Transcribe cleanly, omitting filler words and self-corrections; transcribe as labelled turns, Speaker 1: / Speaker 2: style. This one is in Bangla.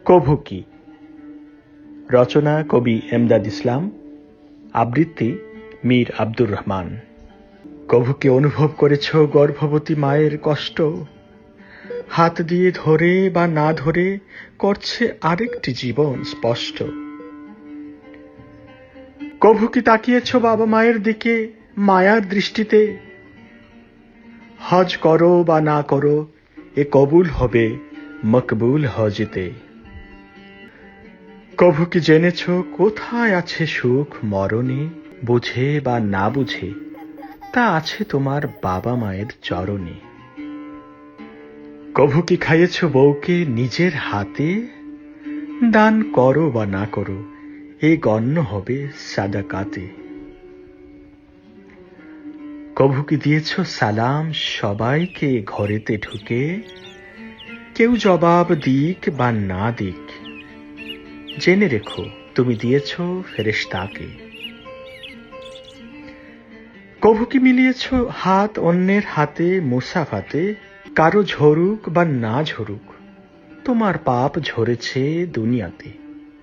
Speaker 1: কভু কি? রচনা কবি এমদাদ ইসলাম, আবৃত্তি মীর আব্দুর রহমান। কভু কি অনুভব করেছ গর্ভবতী মায়ের কষ্ট? হাত দিয়ে ধরে বা না ধরে করছে আরেকটি জীবন স্পষ্ট। কভু কি তাকিয়েছ বাবা মায়ের দিকে মায়ার দৃষ্টিতে? হজ করো বা না করো, এ কবুল হবে মকবুল হজেতে। কভু কি জেনেছ কোথায় আছে সুখ মরণে? বুঝে বা না বুঝে তা আছে তোমার বাবা মায়ের চরণে। কভু কি খাইয়েছ বউকে নিজের হাতে? দান করো বা না করো, এ গণ্য হবে সাদাকাতে। কভু কি দিয়েছ সালাম সবাইকে ঘরেতে ঢুকে? কেউ জবাব দিক বা না দিক, জেনে রেখো তুমি দিয়েছ ফেরেশতাকে। কভু কি মিলিয়েছ হাত অন্যের হাতে মুসাফাতে? কারো ঝরুক বা না ঝরুক, তোমার পাপ ঝরেছে দুনিয়াতে।